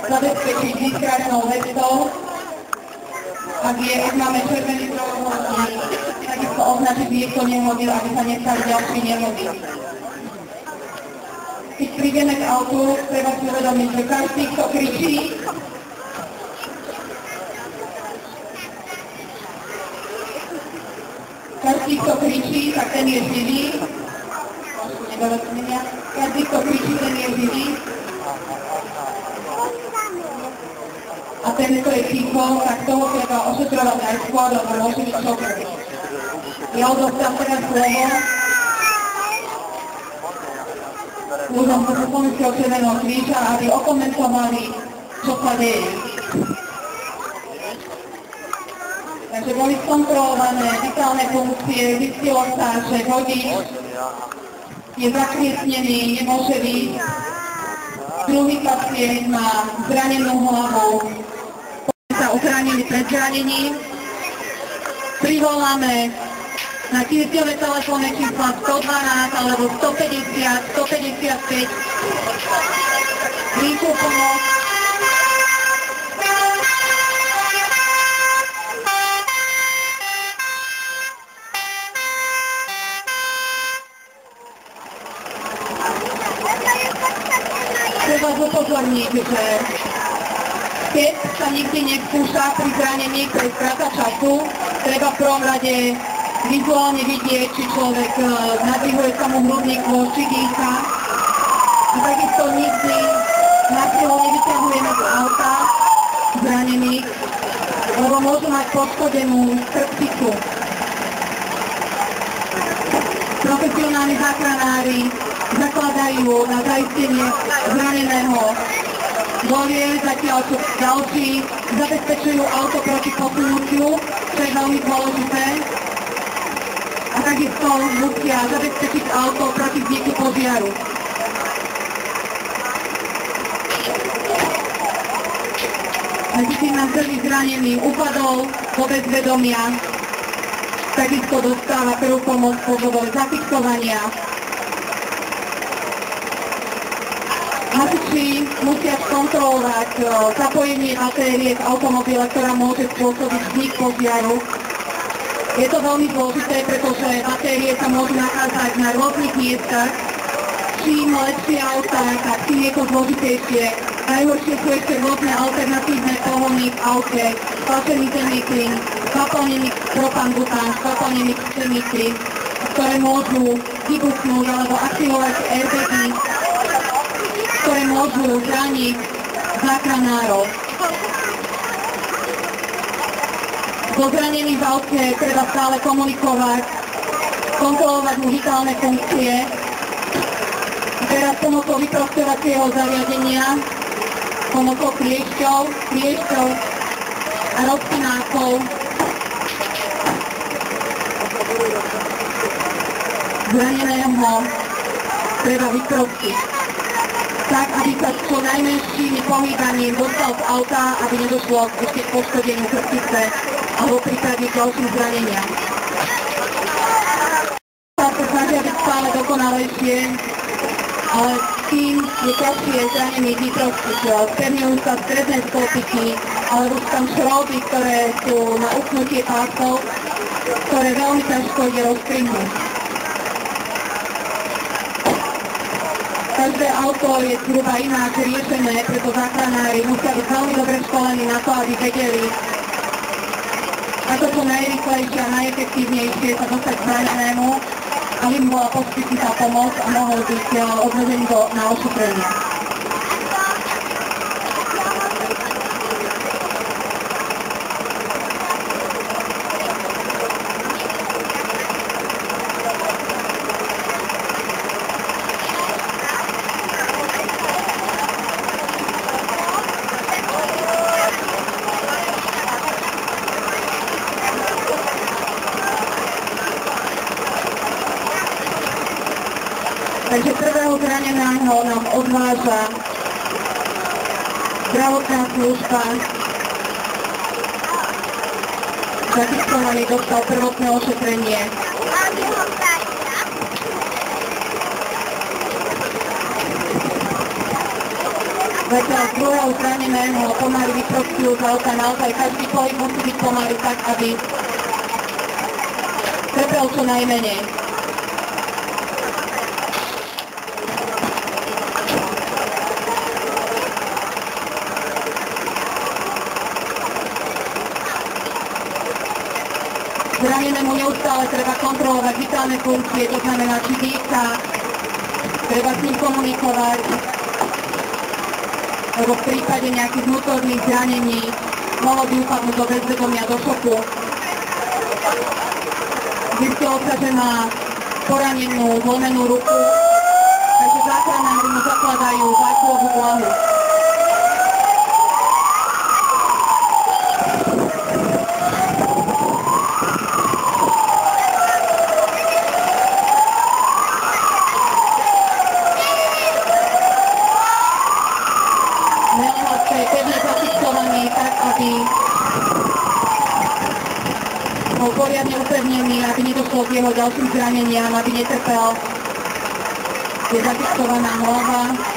zabezpečiť výstražnou vestou. Ak máme červený trojuholník, takisto označiť niekto nehodil, aby sa nestali ďalší nehody. Keď prídeme k autu, treba si uvedomiť, že každý, kto kričí, tak ten je živý. Každý, kto kričí, ten je živý. A ten, kto je ticho, tak toho treba ošetrovať najskôr, lebo môže byť šoker. Ja odovzdám teraz slovo ľuďom z Slovenského Červeného kríža, aby okomentovali, čo sa deje. Takže boli skontrolované vitálne funkcie, zistilo sa, že vodič je zakriesnený, nemôže byť. Druhý pacient má zranenú hlavu, sa uchránili pred zranením. Privoláme na sieťové telefónne čísla 112 alebo 150, 155 rýchlu pomoc. Treba upozorniť, že keď sa nikdy neskúša pri zranení, ktorý stráca času, treba v prvom rade vizuálne vidieť, či človek nadvihuje sa mu hrudný kôž, či dýcha. A takisto nikdy na silu nevyťahujeme z auta zranených, lebo môžu mať poškodenú chrbticu. Profesionálni záchranári zakladajú na zaistenie zraneného volie, zatiaľ čo ďalší zabezpečujú auto proti posunutiu, čo je veľmi dôležité. A takisto musia zabezpečiť auto proti vzniku požiaru. Medzi tým nám celý zranený upadol do bezvedomia, takisto dostáva prvú pomoc spôsobom zafixovania. Hasiči musia skontrolovať zapojenie batérie v automobile, ktorá môže spôsobiť vznik požiaru. Je to veľmi dôležité, pretože batérie sa môžu nachádzať na rôznych miestach. Čím lepšie auta, tak tým je to zložitejšie. Najhoršie sú ešte rôzne alternatívne pohony v aute, tlačený zemný plyn, zaplnený propan-bután, zaplnený zemný plyn, ktoré môžu vybuchnúť alebo aktivovať airbagy, ktoré môžu zraniť záchranárov. So zraneným v aute treba stále komunikovať, kontrolovať mu vitálne funkcie. Teraz pomocou vyprostovacieho zariadenia, pomocou kliešťov a rozpinákov zraneného treba vyprostiť, tak, aby sa čo najmenšími pohýbaním dostal z auta, aby nedošlo ešte k poškodeniu chrbtice alebo prípadne k ďalším zraneniam. Sa snažia byť stále dokonalejšie, ale tým je ťažšie zranený vyprostiť. Spevňujú sa stredné stĺpiky, alebo sú tam šrouby, ktoré sú na upnutie pásov, ktoré veľmi ťažko ide rozstrihnúť. Každé auto je zhruba ináč riešené, preto záchranári musia byť veľmi dobre školení na to, aby vedeli, ako čo najrýchlejšie a najefektívnejšie sa dostať k zranenému, aby mu bola poskytnutá pomoc a mohol byť odvedený na ošetrenie. Takže prvého zraneného nám odváža zdravotná služba. Zafixovaný dostal prvotné ošetrenie. Zatiaľ z druhého zraneného pomaly vyprostujú z auta. Naozaj každý pohyb musí byť pomaly tak, aby trpel čo najmenej. Zranenému neustále treba kontrolovať vitálne funkcie, to znamená, či dýcha, treba s ním komunikovať, lebo v prípade nejakých vnútorných zranení mohlo by upadnúť do bezvedomia, do šoku. Zistilo sa, že má poranenú zlomenú ruku, takže záchranári mu zakladajú záchrovú blahu. Bol poriadne upevnený, aby nedošlo k jeho ďalším zraneniam, aby netrpel. Je zafixovaná hlava.